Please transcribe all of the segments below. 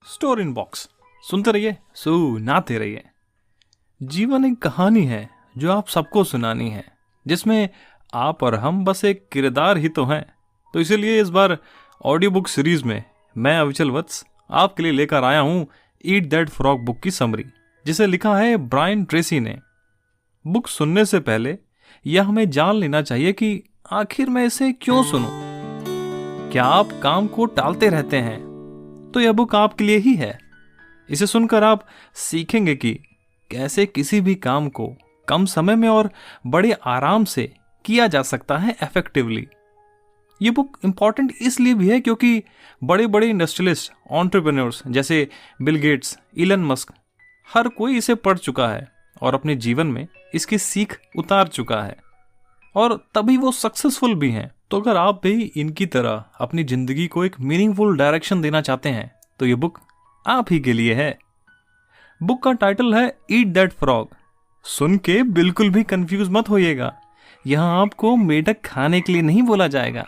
Store in box सुनते रहिए, सुनाते रहिए। जीवन एक कहानी है जो आप सबको सुनानी है, जिसमें आप और हम बस एक किरदार ही तो हैं। तो इसीलिए इस बार ऑडियो बुक सीरीज में मैं अविचल वत्स आपके लिए लेकर आया हूं ईट दैट फ्रॉग बुक की समरी, जिसे लिखा है ब्रायन ट्रेसी ने। बुक सुनने से पहले यह हमें जान लेना चाहिए कि आखिर मैं इसे क्यों सुनूं। क्या आप काम को टालते रहते हैं तो यह बुक आपके लिए ही है। इसे सुनकर आप सीखेंगे कि कैसे किसी भी काम को कम समय में और बड़े आराम से किया जा सकता है इफेक्टिवली। ये बुक इंपॉर्टेंट इसलिए भी है क्योंकि बड़े बड़े इंडस्ट्रियलिस्ट, एंटरप्रेन्योर्स जैसे बिल गेट्स, इलन मस्क, हर कोई इसे पढ़ चुका है और अपने जीवन में इसकी सीख उतार चुका है, और तभी वो सक्सेसफुल भी हैं। तो अगर आप भी इनकी तरह अपनी जिंदगी को एक मीनिंगफुल डायरेक्शन देना चाहते हैं तो ये बुक आप ही के लिए है। बुक का टाइटल है ईट दैट फ्रॉग। सुन के बिल्कुल भी कंफ्यूज मत होइएगा, यहां आपको मेढक खाने के लिए नहीं बोला जाएगा।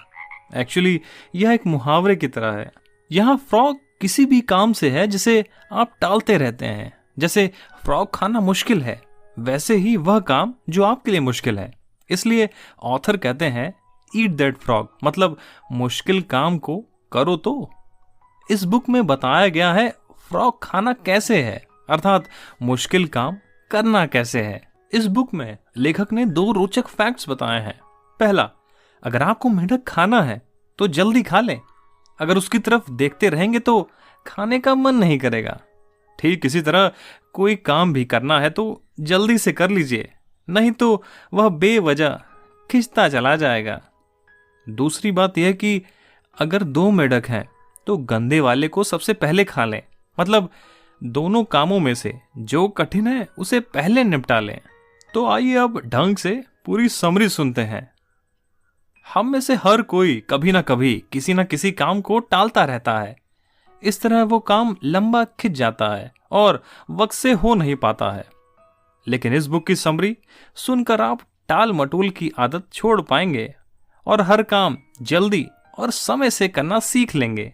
एक्चुअली यह एक मुहावरे की तरह है। यहां फ्रॉग किसी भी काम से है जिसे आप टालते रहते हैं। जैसे फ्रॉग खाना मुश्किल है, वैसे ही वह काम जो आपके लिए मुश्किल है। इसलिए ऑथर कहते हैं ईट दैट फ्रॉग, मतलब मुश्किल काम को करो। तो इस बुक में बताया गया है फ्रॉग खाना कैसे है, अर्थात मुश्किल काम करना कैसे है। इस बुक में लेखक ने 2 रोचक फैक्ट्स बताए हैं। पहला, अगर आपको मेढक खाना है तो जल्दी खा लें। अगर उसकी तरफ देखते रहेंगे तो खाने का मन नहीं करेगा। ठीक इसी तरह कोई काम भी करना है तो जल्दी से कर लीजिए, नहीं तो वह बेवजह खिंचता चला जाएगा। दूसरी बात यह कि अगर 2 मेढक हैं तो गंदे वाले को सबसे पहले खा लें, मतलब दोनों कामों में से जो कठिन है उसे पहले निपटा लें। तो आइए अब ढंग से पूरी समरी सुनते हैं। हम में से हर कोई कभी ना कभी किसी ना किसी काम को टालता रहता है। इस तरह वो काम लंबा खिंच जाता है और वक्त से हो नहीं पाता है। लेकिन इस बुक की समरी सुनकर आप टाल मटोल की आदत छोड़ पाएंगे और हर काम जल्दी और समय से करना सीख लेंगे।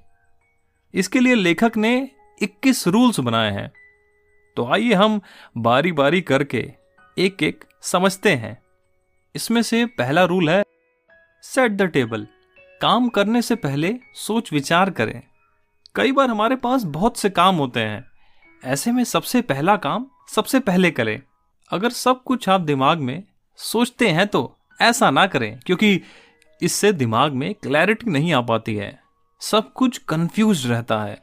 इसके लिए लेखक ने 21 रूल्स बनाए हैं। तो आइए हम बारी बारी करके एक एक समझते हैं। इसमें से पहला रूल है सेट द टेबल। काम करने से पहले सोच विचार करें। कई बार हमारे पास बहुत से काम होते हैं, ऐसे में सबसे पहला काम सबसे पहले करें। अगर सब कुछ आप दिमाग में सोचते हैं तो ऐसा ना करें, क्योंकि इससे दिमाग में क्लैरिटी नहीं आ पाती है, सब कुछ कंफ्यूज रहता है।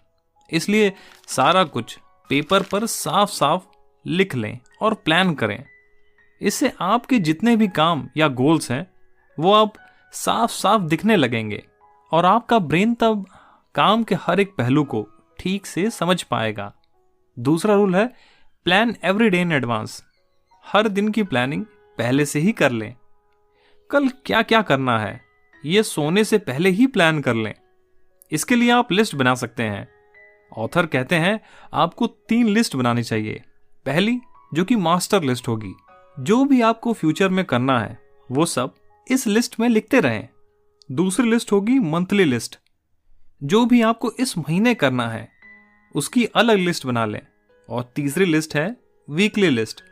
इसलिए सारा कुछ पेपर पर साफ साफ लिख लें और प्लान करें। इससे आपके जितने भी काम या गोल्स हैं वो अब साफ साफ दिखने लगेंगे और आपका ब्रेन तब काम के हर एक पहलू को ठीक से समझ पाएगा। दूसरा रूल है plan every day in advance. हर दिन की प्लानिंग पहले से ही कर लें। कल क्या क्या करना है ये सोने से पहले ही प्लान कर लें। इसके लिए आप लिस्ट बना सकते हैं। ऑथर कहते हैं आपको 3 लिस्ट बनानी चाहिए। पहली, जो कि मास्टर लिस्ट होगी, जो भी आपको फ्यूचर में करना है वो सब इस लिस्ट में लिखते रहें। दूसरी लिस्ट होगी मंथली लिस्ट, जो भी आपको इस महीने करना है उसकी अलग लिस्ट बना लें। और तीसरी लिस्ट है वीकली लिस्ट,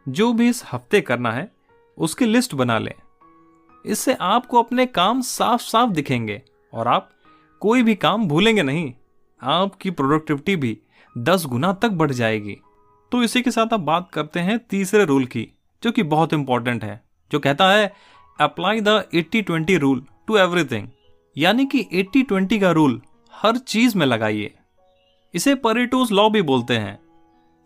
जो भी इस हफ्ते करना है उसकी लिस्ट बना लें। इससे आपको अपने काम साफ साफ दिखेंगे और आप कोई भी काम भूलेंगे नहीं। आपकी प्रोडक्टिविटी भी 10 गुना तक बढ़ जाएगी। तो इसी के साथ अब बात करते हैं तीसरे रूल की, जो कि बहुत इंपॉर्टेंट है, जो कहता है apply the 80-20 rule to everything. यानी कि 80-20 का रूल हर चीज में लगाइए। इसे परेटोज लॉ भी बोलते हैं।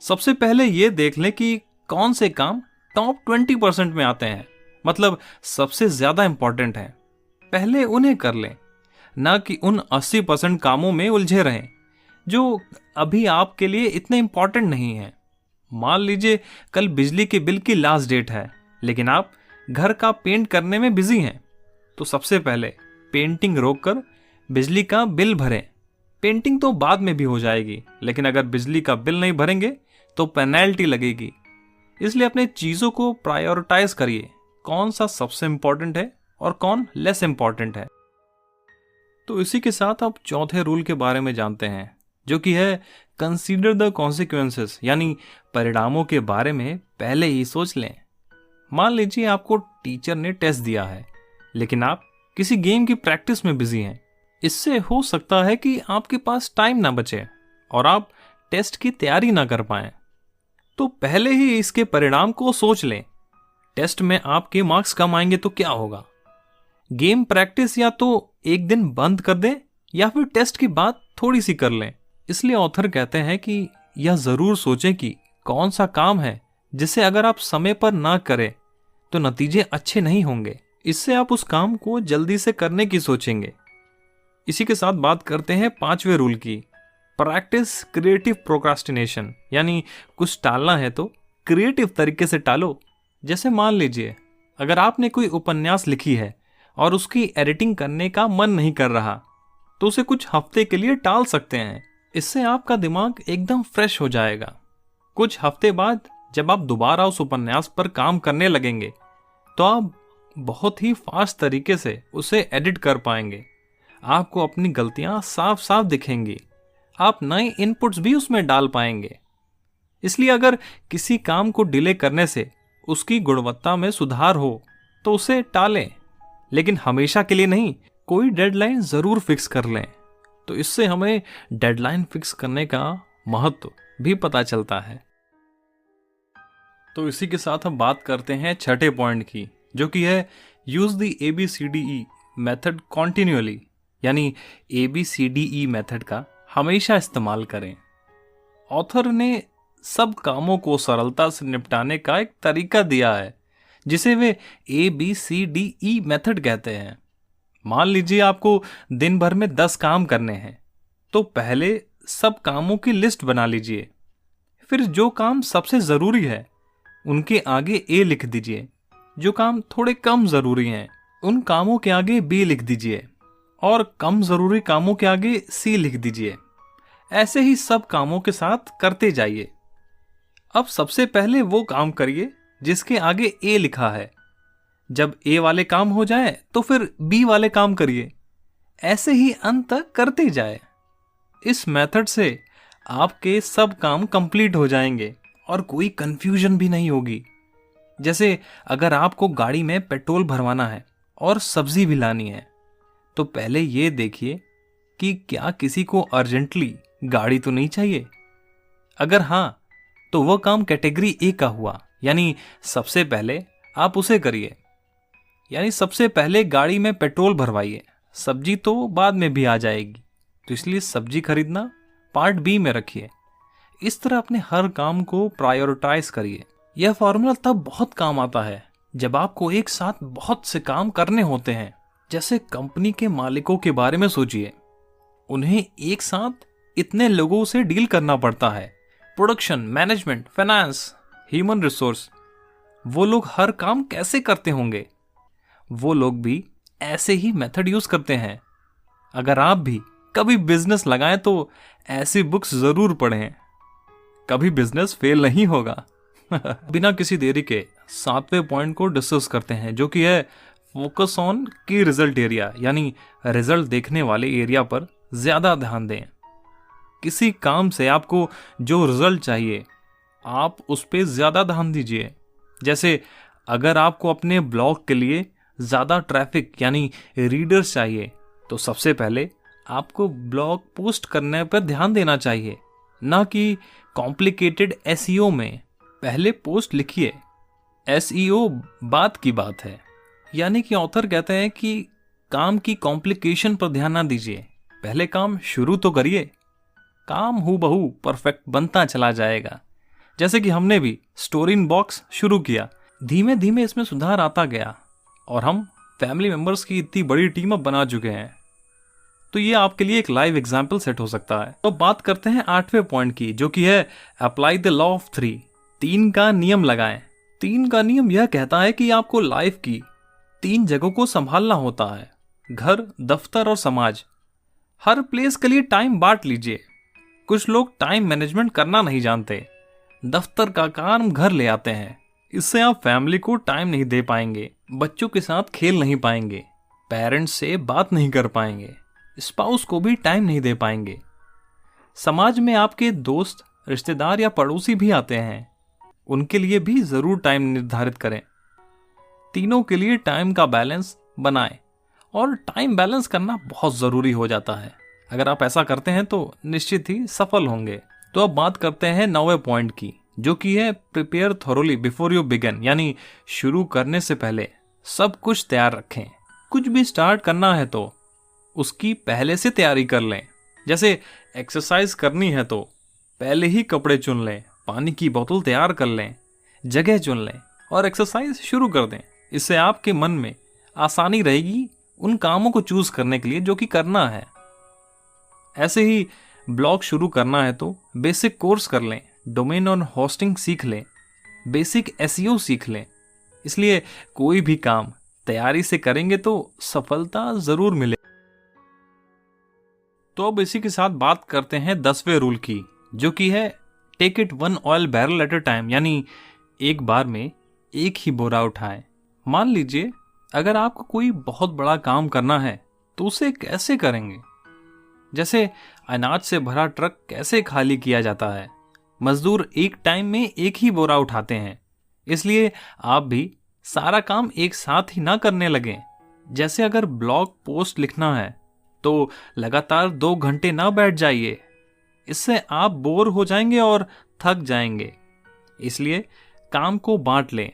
सबसे पहले यह देख लें कि कौन से काम टॉप 20% में आते हैं, मतलब सबसे ज्यादा इंपॉर्टेंट है। पहले उन्हें कर लें, ना कि उन 80% कामों में उलझे रहें जो अभी आपके लिए इतने इंपॉर्टेंट नहीं है। मान लीजिए कल बिजली के बिल की लास्ट डेट है, लेकिन आप घर का पेंट करने में बिजी हैं, तो सबसे पहले पेंटिंग रोककर बिजली का बिल भरें। पेंटिंग तो बाद में भी हो जाएगी, लेकिन अगर बिजली का बिल नहीं भरेंगे तो पेनल्टी लगेगी। इसलिए अपने चीजों को प्रायोरिटाइज करिए, कौन सा सबसे इंपॉर्टेंट है और कौन लेस इंपॉर्टेंट है। तो इसी के साथ आप चौथे रूल के बारे में जानते हैं, जो कि है कंसीडर द कॉन्सिक्वेंसेस, यानी परिणामों के बारे में पहले ही सोच लें। मान लीजिए आपको टीचर ने टेस्ट दिया है, लेकिन आप किसी गेम की प्रैक्टिस में बिजी हैं। इससे हो सकता है कि आपके पास टाइम ना बचे और आप टेस्ट की तैयारी ना कर पाएं। तो पहले ही इसके परिणाम को सोच लें। टेस्ट में आपके मार्क्स कम आएंगे तो क्या होगा? गेम प्रैक्टिस या तो एक दिन बंद कर दें या फिर टेस्ट की बात थोड़ी सी कर लें। इसलिए ऑथर कहते हैं कि यह जरूर सोचें कि कौन सा काम है जिसे अगर आप समय पर ना करें तो नतीजे अच्छे नहीं होंगे। इससे आप उस काम को जल्दी से करने की सोचेंगे। इसी के साथ बात करते हैं 5वें रूल की, प्रैक्टिस क्रिएटिव प्रोक्रास्टिनेशन, यानी कुछ टालना है तो क्रिएटिव तरीके से टालो। जैसे मान लीजिए अगर आपने कोई उपन्यास लिखी है और उसकी एडिटिंग करने का मन नहीं कर रहा, तो उसे कुछ हफ्ते के लिए टाल सकते हैं। इससे आपका दिमाग एकदम फ्रेश हो जाएगा। कुछ हफ्ते बाद जब आप दोबारा उस उपन्यास पर काम करने लगेंगे तो आप बहुत ही फास्ट तरीके से उसे एडिट कर पाएंगे। आपको अपनी गलतियां साफ साफ दिखेंगी। आप नए इनपुट्स भी उसमें डाल पाएंगे। इसलिए अगर किसी काम को डिले करने से उसकी गुणवत्ता में सुधार हो तो उसे टालें, लेकिन हमेशा के लिए नहीं। कोई डेडलाइन जरूर फिक्स कर लें। तो इससे हमें डेडलाइन फिक्स करने का महत्व भी पता चलता है। तो इसी के साथ हम बात करते हैं 6ठे पॉइंट की, जो कि है यूज द ABCDE मेथड कॉन्टिन्यूअली, यानी ABCDE मेथड का हमेशा इस्तेमाल करें। ऑथर ने सब कामों को सरलता से निपटाने का एक तरीका दिया है जिसे वे ABCDE मेथड कहते हैं। मान लीजिए आपको दिन भर में 10 काम करने हैं, तो पहले सब कामों की लिस्ट बना लीजिए। फिर जो काम सबसे जरूरी है उनके आगे A लिख दीजिए। जो काम थोड़े कम जरूरी हैं उन कामों के आगे B लिख दीजिए और कम जरूरी कामों के आगे C लिख दीजिए। ऐसे ही सब कामों के साथ करते जाइए। अब सबसे पहले वो काम करिए जिसके आगे A लिखा है। जब A वाले काम हो जाए तो फिर B वाले काम करिए। ऐसे ही अंत तक करते जाए। इस मेथड से आपके सब काम कंप्लीट हो जाएंगे और कोई कंफ्यूजन भी नहीं होगी। जैसे अगर आपको गाड़ी में पेट्रोल भरवाना है और सब्जी भी लानी है, तो पहले ये देखिए कि क्या किसी को अर्जेंटली गाड़ी तो नहीं चाहिए। अगर हाँ, तो वह काम कैटेगरी A का हुआ, यानी सबसे पहले आप उसे करिए। यानी सबसे पहले गाड़ी में पेट्रोल भरवाइए, सब्जी तो बाद में भी आ जाएगी। तो इसलिए सब्जी खरीदना पार्ट B में रखिए। इस तरह अपने हर काम को प्रायोरिटाइज करिए। यह फॉर्मूला तब बहुत काम आता है जब आपको एक साथ बहुत से काम करने होते हैं। जैसे कंपनी के मालिकों के बारे में सोचिए, उन्हें एक साथ इतने लोगों से डील करना पड़ता है। Production, management, finance, human resource. वो लोग हर काम कैसे करते होंगे? वो लोग भी ऐसे ही मेथड यूज करते हैं। अगर आप भी कभी बिजनेस लगाएं तो ऐसी बुक्स जरूर पढ़ें। कभी बिजनेस फेल नहीं होगा। बिना किसी देरी के 7वें पॉइंट को डिस्कस करते हैं, जो कि है फोकस ऑन की रिजल्ट एरिया, यानी रिजल्ट देखने वाले एरिया पर ज्यादा ध्यान दें। किसी काम से आपको जो रिजल्ट चाहिए आप उस पर ज्यादा ध्यान दीजिए। जैसे अगर आपको अपने ब्लॉग के लिए ज्यादा ट्रैफिक यानी रीडर्स चाहिए, तो सबसे पहले आपको ब्लॉग पोस्ट करने पर ध्यान देना चाहिए, ना कि कॉम्प्लिकेटेड SEO में। पहले पोस्ट लिखिए, SEO बात की बात है। यानी कि ऑथर कहते हैं कि काम की कॉम्प्लिकेशन पर ध्यान ना दीजिए, पहले काम शुरू तो करिए। काम हूबहू परफेक्ट बनता चला जाएगा। जैसे कि हमने भी स्टोरी इन बॉक्स शुरू किया, धीमे धीमे इसमें सुधार आता गया और हम फैमिली मेंबर्स की इतनी बड़ी टीम अब बना चुके हैं। तो ये आपके लिए एक लाइव एग्जाम्पल सेट हो सकता है। तो बात करते हैं 8वें पॉइंट की, जो कि है अप्लाई द लॉ ऑफ 3, 3 का नियम लगाएं। 3 का नियम यह कहता है कि आपको लाइफ की 3 जगहों को संभालना होता है, घर, दफ्तर और समाज। हर प्लेस के लिए टाइम बांट लीजिए। कुछ लोग टाइम मैनेजमेंट करना नहीं जानते, दफ्तर का काम घर ले आते हैं। इससे आप फैमिली को टाइम नहीं दे पाएंगे, बच्चों के साथ खेल नहीं पाएंगे, पेरेंट्स से बात नहीं कर पाएंगे, स्पाउस को भी टाइम नहीं दे पाएंगे। समाज में आपके दोस्त, रिश्तेदार या पड़ोसी भी आते हैं, उनके लिए भी जरूर टाइम निर्धारित करें। तीनों के लिए टाइम का बैलेंस बनाएं, और टाइम बैलेंस करना बहुत जरूरी हो जाता है। अगर आप ऐसा करते हैं तो निश्चित ही सफल होंगे। तो अब बात करते हैं 9वें पॉइंट की, जो कि है prepare thoroughly before you begin, यानी शुरू करने से पहले सब कुछ तैयार रखें। कुछ भी स्टार्ट करना है तो उसकी पहले से तैयारी कर लें। जैसे एक्सरसाइज करनी है तो पहले ही कपड़े चुन लें, पानी की बोतल तैयार कर लें, जगह चुन लें और एक्सरसाइज शुरू कर दें। इससे आपके मन में आसानी रहेगी उन कामों को चूज करने के लिए जो कि करना है। ऐसे ही ब्लॉग शुरू करना है तो बेसिक कोर्स कर लें, डोमेन और होस्टिंग सीख लें, बेसिक एसईओ सीख लें। इसलिए कोई भी काम तैयारी से करेंगे तो सफलता जरूर मिले। तो अब इसी के साथ बात करते हैं 10वें रूल की, जो कि है take it one oil barrel at a time, यानी एक बार में एक ही बोरा उठाएं। मान लीजिए अगर आपको कोई बहुत बड़ा काम करना है तो उसे कैसे करेंगे? जैसे अनाज से भरा ट्रक कैसे खाली किया जाता है? मजदूर एक टाइम में एक ही बोरा उठाते हैं। इसलिए आप भी सारा काम एक साथ ही ना करने लगें। जैसे अगर ब्लॉग पोस्ट लिखना है तो लगातार 2 घंटे ना बैठ जाइए, इससे आप बोर हो जाएंगे और थक जाएंगे। इसलिए काम को बांट लें।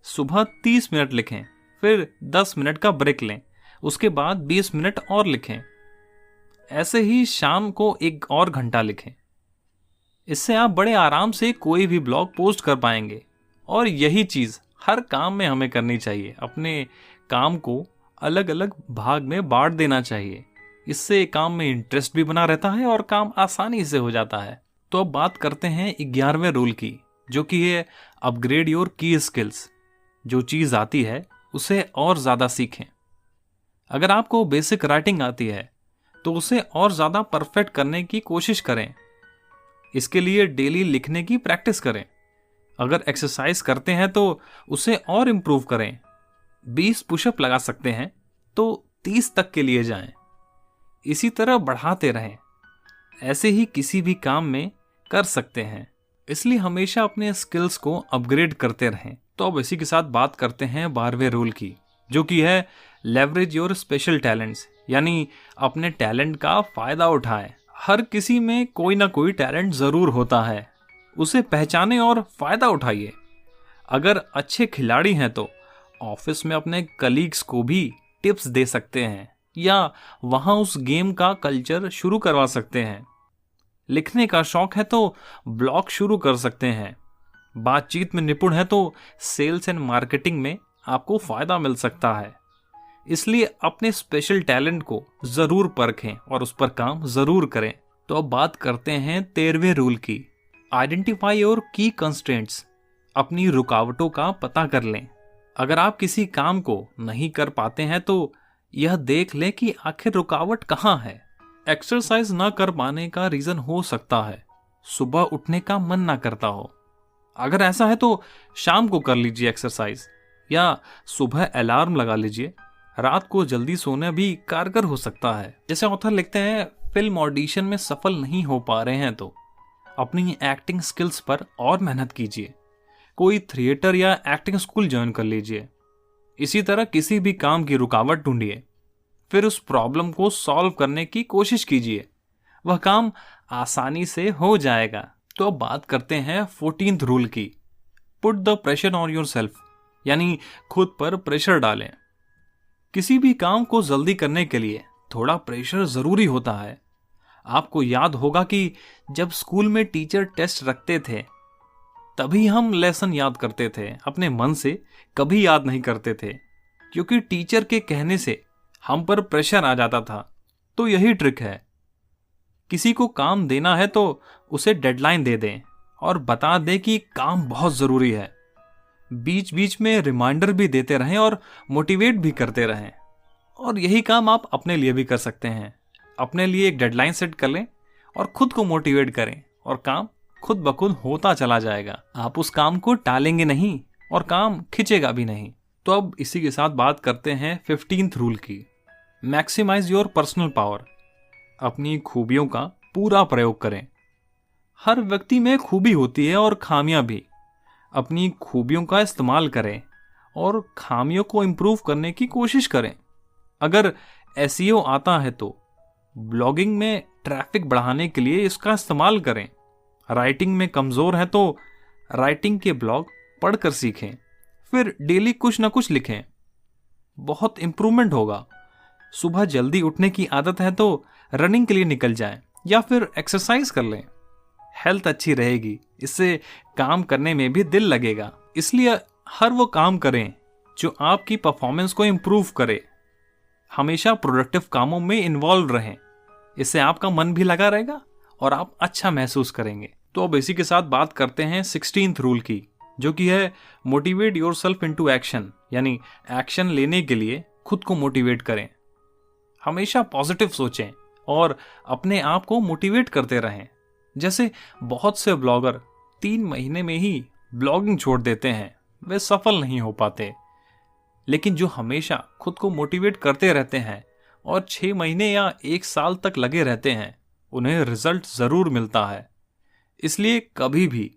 सुबह 30 मिनट लिखें, फिर 10 मिनट का ब्रेक लें, उसके बाद 20 मिनट और लिखें। ऐसे ही शाम को 1 और घंटा लिखें। इससे आप बड़े आराम से कोई भी ब्लॉग पोस्ट कर पाएंगे। और यही चीज हर काम में हमें करनी चाहिए। अपने काम को अलग अलग भाग में बांट देना चाहिए। इससे काम में इंटरेस्ट भी बना रहता है और काम आसानी से हो जाता है। तो अब बात करते हैं 11वें रूल की, जो कि है अपग्रेड योर की स्किल्स। जो चीज आती है उसे और ज्यादा सीखें। अगर आपको बेसिक राइटिंग आती है तो उसे और ज्यादा परफेक्ट करने की कोशिश करें। इसके लिए डेली लिखने की प्रैक्टिस करें। अगर एक्सरसाइज करते हैं तो उसे और इंप्रूव करें। 20 पुशअप लगा सकते हैं तो 30 तक के लिए जाएं। इसी तरह बढ़ाते रहें। ऐसे ही किसी भी काम में कर सकते हैं। इसलिए हमेशा अपने स्किल्स को अपग्रेड करते रहें। तो अब इसी के साथ बात करते हैं 12वें रूल की, जो कि है लेवरेज योर स्पेशल टैलेंट्स, यानी अपने टैलेंट का फायदा उठाएं। हर किसी में कोई ना कोई टैलेंट जरूर होता है, उसे पहचानें और फायदा उठाइए। अगर अच्छे खिलाड़ी हैं तो ऑफिस में अपने कलीग्स को भी टिप्स दे सकते हैं या वहां उस गेम का कल्चर शुरू करवा सकते हैं। लिखने का शौक है तो ब्लॉग शुरू कर सकते हैं। बातचीत में निपुण है तो सेल्स एंड मार्केटिंग में आपको फायदा मिल सकता है। इसलिए अपने स्पेशल टैलेंट को जरूर परखें और उस पर काम जरूर करें। तो अब बात करते हैं 13वें रूल की, आइडेंटिफाई योर की कंस्ट्रेंट्स। अपनी रुकावटों का पता कर लें। अगर आप किसी काम को नहीं कर पाते हैं तो यह देख लें कि आखिर रुकावट कहाँ है। एक्सरसाइज ना कर पाने का रीजन हो सकता है सुबह उठने का मन ना करता हो। अगर ऐसा है तो शाम को कर लीजिए एक्सरसाइज, या सुबह अलार्म लगा लीजिए। रात को जल्दी सोना भी कारगर हो सकता है। जैसे ऑथर लिखते हैं, फिल्म ऑडिशन में सफल नहीं हो पा रहे हैं तो अपनी एक्टिंग स्किल्स पर और मेहनत कीजिए। कोई थिएटर या एक्टिंग स्कूल ज्वाइन कर लीजिए। इसी तरह किसी भी काम की रुकावट ढूंढिए, फिर उस प्रॉब्लम को सॉल्व करने की कोशिश कीजिए। वह काम आसानी से हो जाएगा। तो अब बात करते हैं 14th रूल की, put the pressure on your self, यानी खुद पर प्रेशर डालें। किसी भी काम को जल्दी करने के लिए थोड़ा प्रेशर जरूरी होता है। आपको याद होगा कि जब स्कूल में टीचर टेस्ट रखते थे तभी हम लेसन याद करते थे, अपने मन से कभी याद नहीं करते थे, क्योंकि टीचर के कहने से हम पर प्रेशर आ जाता था। तो यही ट्रिक है, किसी को काम देना है तो उसे डेडलाइन दे दें और बता दें कि काम बहुत जरूरी है। बीच बीच में रिमाइंडर भी देते रहें और मोटिवेट भी करते रहें। और यही काम आप अपने लिए भी कर सकते हैं। अपने लिए एक डेडलाइन सेट कर लें और खुद को मोटिवेट करें और काम खुद ब खुद होता चला जाएगा। आप उस काम को टालेंगे नहीं और काम खिंचेगा भी नहीं। तो अब इसी के साथ बात करते हैं 15th रूल की, मैक्सिमाइज योर पर्सनल पावर। अपनी खूबियों का पूरा प्रयोग करें। हर व्यक्ति में खूबी होती है और खामियां भी। अपनी खूबियों का इस्तेमाल करें और खामियों को इम्प्रूव करने की कोशिश करें। अगर एसईओ आता है तो ब्लॉगिंग में ट्रैफिक बढ़ाने के लिए इसका इस्तेमाल करें। राइटिंग में कमजोर है तो राइटिंग के ब्लॉग पढ़कर सीखें, फिर डेली कुछ ना कुछ लिखें। बहुत इंप्रूवमेंट होगा। सुबह जल्दी उठने की आदत है तो रनिंग के लिए निकल जाएं या फिर एक्सरसाइज कर लें। हेल्थ अच्छी रहेगी, इससे काम करने में भी दिल लगेगा। इसलिए हर वो काम करें जो आपकी परफॉर्मेंस को इम्प्रूव करे। हमेशा प्रोडक्टिव कामों में इन्वॉल्व रहें, इससे आपका मन भी लगा रहेगा और आप अच्छा महसूस करेंगे। तो अब इसी के साथ बात करते हैं 16th रूल की, जो कि है मोटिवेट योरसेल्फ इनटू एक्शन, यानी एक्शन लेने के लिए खुद को मोटिवेट करें। हमेशा पॉजिटिव सोचें और अपने आप को मोटिवेट करते रहें। जैसे बहुत से ब्लॉगर 3 महीने में ही ब्लॉगिंग छोड़ देते हैं, वे सफल नहीं हो पाते। लेकिन जो हमेशा खुद को मोटिवेट करते रहते हैं और 6 महीने या 1 साल तक लगे रहते हैं, उन्हें रिजल्ट जरूर मिलता है। इसलिए कभी भी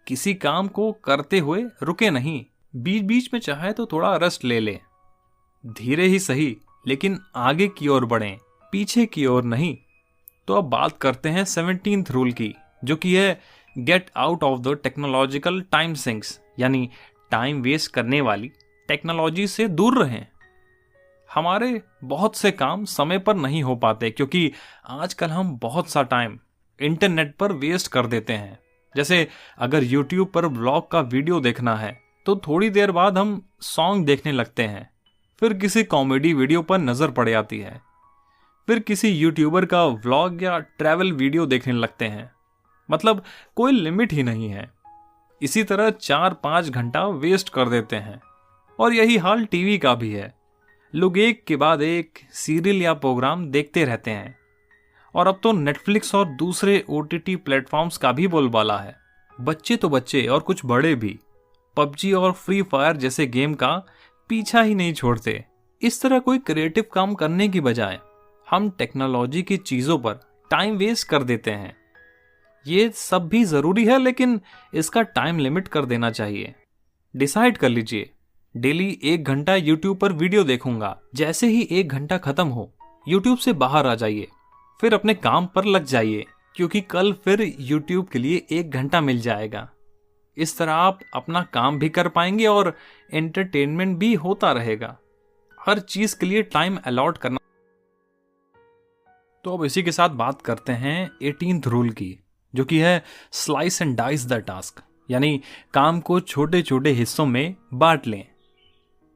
किसी काम को करते हुए रुके नहीं। बीच बीच में चाहे तो थोड़ा रेस्ट ले लें। धीरे ही सही, लेकिन आगे की ओर बढ़ें, पीछे की ओर नहीं। तो अब बात करते हैं 17th रूल की, जो कि है get out of the technological time sinks, यानी टाइम वेस्ट करने वाली टेक्नोलॉजी से दूर रहें। हमारे बहुत से काम समय पर नहीं हो पाते क्योंकि आजकल हम बहुत सा टाइम इंटरनेट पर वेस्ट कर देते हैं। जैसे अगर YouTube पर ब्लॉग का वीडियो देखना है तो थोड़ी देर बाद हम सॉन्ग देखने लगते हैं, फिर किसी कॉमेडी वीडियो पर नजर पड़ जाती है, फिर किसी यूट्यूबर का व्लॉग या ट्रैवल वीडियो देखने लगते हैं। मतलब कोई लिमिट ही नहीं है। इसी तरह 4-5 घंटा वेस्ट कर देते हैं। और यही हाल टीवी का भी है। लोग एक के बाद एक सीरियल या प्रोग्राम देखते रहते हैं। और अब तो नेटफ्लिक्स और दूसरे OTT प्लेटफॉर्म्स का भी बोलबाला है। बच्चे तो बच्चे और कुछ बड़े भी पबजी और फ्री फायर जैसे गेम का पीछा ही नहीं छोड़ते। इस तरह कोई क्रिएटिव काम करने की बजाय हम टेक्नोलॉजी की चीजों पर टाइम वेस्ट कर देते हैं। ये सब भी जरूरी है, लेकिन इसका टाइम लिमिट कर देना चाहिए। डिसाइड कर लीजिए, डेली 1 घंटा यूट्यूब पर वीडियो देखूंगा। जैसे ही 1 घंटा खत्म हो, यूट्यूब से बाहर आ जाइए, फिर अपने काम पर लग जाइए, क्योंकि कल फिर यूट्यूब के लिए 1 घंटा मिल जाएगा। इस तरह आप अपना काम भी कर पाएंगे और एंटरटेनमेंट भी होता रहेगा। हर चीज के लिए टाइम अलॉट करना। तो अब इसी के साथ बात करते हैं 18th रूल की, जो कि है slice and dice the task, यानी काम को छोटे छोटे हिस्सों में बांट लें।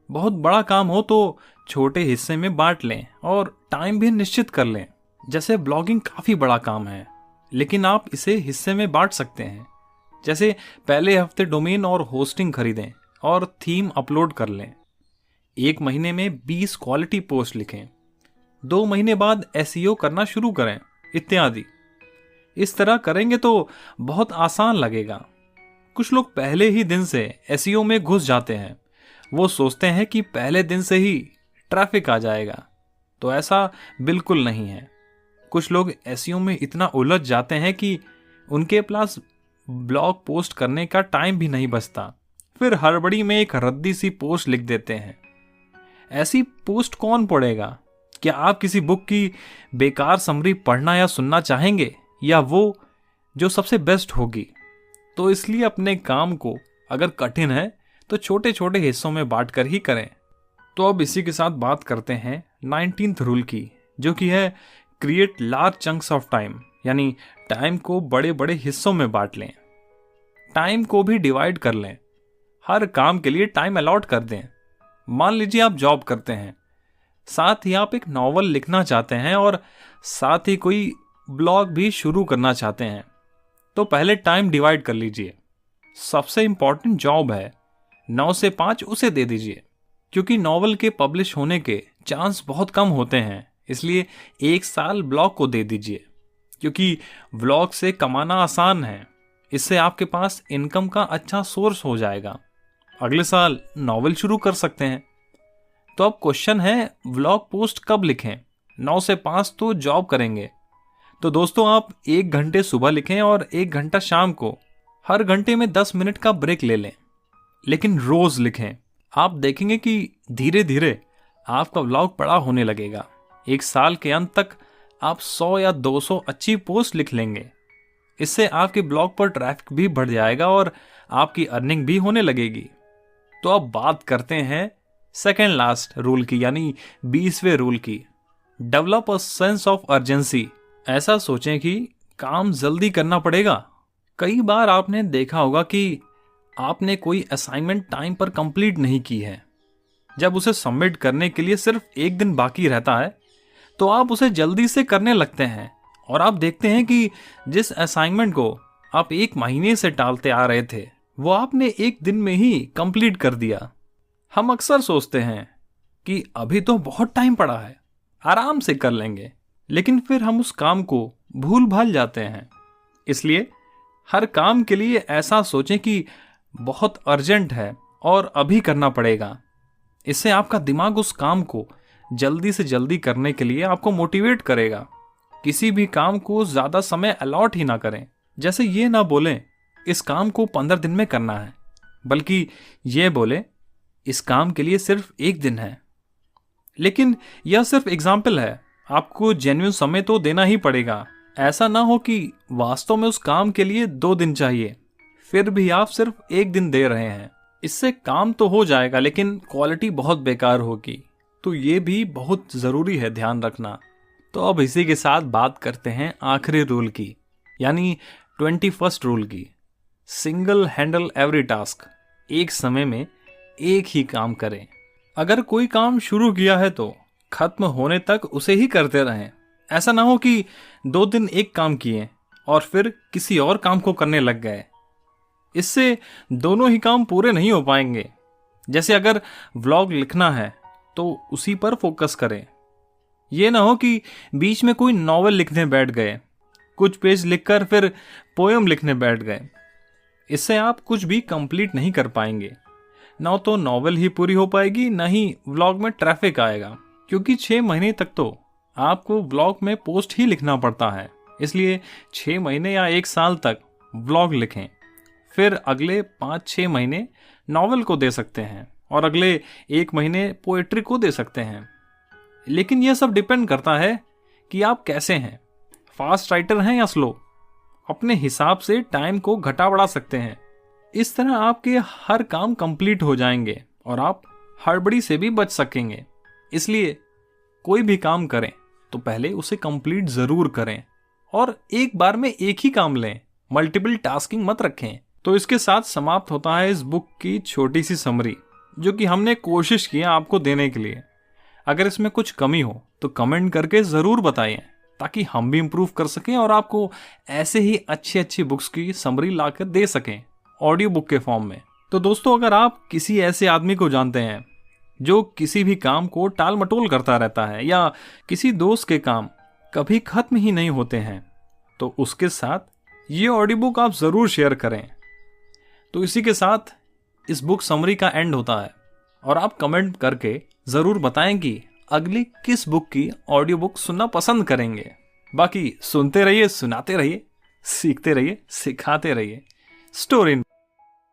बहुत बड़ा काम हो तो छोटे हिस्से में बांट लें और टाइम भी निश्चित कर लें। जैसे ब्लॉगिंग काफी बड़ा काम है, लेकिन आप इसे हिस्से में बांट सकते हैं। जैसे पहले हफ्ते डोमेन और होस्टिंग खरीदें और थीम अपलोड कर लें। 1 महीने में 20 क्वालिटी पोस्ट लिखें। 2 महीने बाद SEO करना शुरू करें, इत्यादि। इस तरह करेंगे तो बहुत आसान लगेगा। कुछ लोग पहले ही दिन से SEO में घुस जाते हैं। वो सोचते हैं कि पहले दिन से ही ट्रैफिक आ जाएगा, तो ऐसा बिल्कुल नहीं है। कुछ लोग SEO में इतना उलझ जाते हैं कि उनके पास ब्लॉग पोस्ट करने का टाइम भी नहीं बचता। फिर हड़बड़ी में एक रद्दी सी पोस्ट लिख देते हैं। ऐसी पोस्ट कौन पढ़ेगा? क्या आप किसी बुक की बेकार समरी पढ़ना या सुनना चाहेंगे, या वो जो सबसे बेस्ट होगी? तो इसलिए अपने काम को अगर कठिन है तो छोटे छोटे हिस्सों में बांटकर ही करें। तो अब इसी के साथ बात करते हैं 19th रूल की, जो कि है create large chunks of time, यानी टाइम को बड़े बड़े हिस्सों में बांट लें। टाइम को भी डिवाइड कर लें। हर काम के लिए टाइम अलॉट कर दें। मान लीजिए आप जॉब करते हैं, साथ ही आप एक नॉवल लिखना चाहते हैं और साथ ही कोई ब्लॉग भी शुरू करना चाहते हैं, तो पहले टाइम डिवाइड कर लीजिए। सबसे इंपॉर्टेंट जॉब है 9 से 5, उसे दे दीजिए, क्योंकि नॉवल के पब्लिश होने के चांस बहुत कम होते हैं। इसलिए 1 साल ब्लॉग को दे दीजिए, क्योंकि व्लॉग से कमाना आसान है। इससे आपके पास इनकम का अच्छा सोर्स हो जाएगा। अगले साल नॉवल शुरू कर सकते हैं। तो अब क्वेश्चन है, व्लॉग पोस्ट कब लिखें? 9 से 5 तो जॉब करेंगे, तो दोस्तों आप 1 घंटे सुबह लिखें और 1 घंटा शाम को। हर घंटे में 10 मिनट का ब्रेक ले लें, लेकिन रोज लिखें। आप देखेंगे कि धीरे धीरे आपका व्लॉग बड़ा होने लगेगा। 1 साल के अंत तक आप 100 या 200 अच्छी पोस्ट लिख लेंगे। इससे आपके ब्लॉग पर ट्रैफिक भी बढ़ जाएगा और आपकी अर्निंग भी होने लगेगी। तो अब बात करते हैं सेकेंड लास्ट रूल की, यानी 20वें रूल की। Develop a sense of urgency. ऐसा सोचें कि काम जल्दी करना पड़ेगा। कई बार आपने देखा होगा कि आपने कोई असाइनमेंट टाइम पर कंप्लीट नहीं की है। जब उसे सबमिट करने के लिए सिर्फ 1 दिन बाकी रहता है तो आप उसे जल्दी से करने लगते हैं और आप देखते हैं कि जिस असाइनमेंट को आप 1 महीने से टालते आ रहे थे वो आपने 1 दिन में ही कंप्लीट कर दिया। हम अक्सर सोचते हैं कि अभी तो बहुत टाइम पड़ा है, आराम से कर लेंगे, लेकिन फिर हम उस काम को भूल भाल जाते हैं। इसलिए हर काम के लिए ऐसा सोचें कि बहुत अर्जेंट है और अभी करना पड़ेगा। इससे आपका दिमाग उस काम को जल्दी से जल्दी करने के लिए आपको मोटिवेट करेगा। किसी भी काम को ज्यादा समय अलॉट ही ना करें। जैसे ये ना बोलें इस काम को 15 दिन में करना है, बल्कि ये बोले इस काम के लिए सिर्फ 1 दिन है। लेकिन यह सिर्फ एग्जाम्पल है, आपको जेन्युइन समय तो देना ही पड़ेगा। ऐसा ना हो कि वास्तव में उस काम के लिए 2 दिन चाहिए, फिर भी आप सिर्फ 1 दिन दे रहे हैं। इससे काम तो हो जाएगा लेकिन क्वालिटी बहुत बेकार होगी। तो ये भी बहुत जरूरी है ध्यान रखना। तो अब इसी के साथ बात करते हैं आखिरी रूल की, यानी 21st रूल की। Single handle every task. एक समय में एक ही काम करें। अगर कोई काम शुरू किया है तो खत्म होने तक उसे ही करते रहें। ऐसा ना हो कि 2 दिन एक काम किए और फिर किसी और काम को करने लग गए। इससे दोनों ही काम पूरे नहीं हो पाएंगे। जैसे अगर व्लॉग लिखना है तो उसी पर फोकस करें। यह ना हो कि बीच में कोई नॉवेल लिखने बैठ गए, कुछ पेज लिखकर फिर पोएम लिखने बैठ गए। इससे आप कुछ भी कंप्लीट नहीं कर पाएंगे। ना तो नॉवेल ही पूरी हो पाएगी, ना ही व्लॉग में ट्रैफिक आएगा। क्योंकि 6 महीने तक तो आपको व्लॉग में पोस्ट ही लिखना पड़ता है। इसलिए 6 महीने या 1 साल तक व्लॉग लिखें, फिर अगले 5-6 महीने नॉवेल को दे सकते हैं और अगले 1 महीने पोएट्री को दे सकते हैं। लेकिन यह सब डिपेंड करता है कि आप कैसे हैं, फास्ट राइटर हैं या स्लो। अपने हिसाब से टाइम को घटा बढ़ा सकते हैं। इस तरह आपके हर काम कंप्लीट हो जाएंगे और आप हड़बड़ी से भी बच सकेंगे। इसलिए कोई भी काम करें तो पहले उसे कंप्लीट जरूर करें और एक बार में एक ही काम लें। मल्टीपल टास्किंग मत रखें। तो इसके साथ समाप्त होता है इस बुक की छोटी सी समरी, जो कि हमने कोशिश की आपको देने के लिए। अगर इसमें कुछ कमी हो तो कमेंट करके जरूर बताइए, ताकि हम भी इम्प्रूव कर सकें और आपको ऐसे ही अच्छी अच्छी बुक्स की समरी लाकर दे सकें ऑडियो बुक के फॉर्म में। तो दोस्तों, अगर आप किसी ऐसे आदमी को जानते हैं जो किसी भी काम को टाल मटोल करता रहता है, या किसी दोस्त के काम कभी खत्म ही नहीं होते हैं, तो उसके साथ ये ऑडियो बुक आप जरूर शेयर करें। तो इसी के साथ इस बुक समरी का एंड होता है और आप कमेंट करके जरूर बताएं कि अगली किस बुक की ऑडियो बुक सुनना पसंद करेंगे। बाकी सुनते रहिए, सुनाते रहिए, सीखते रहिए, सिखाते रहिए। स्टोरी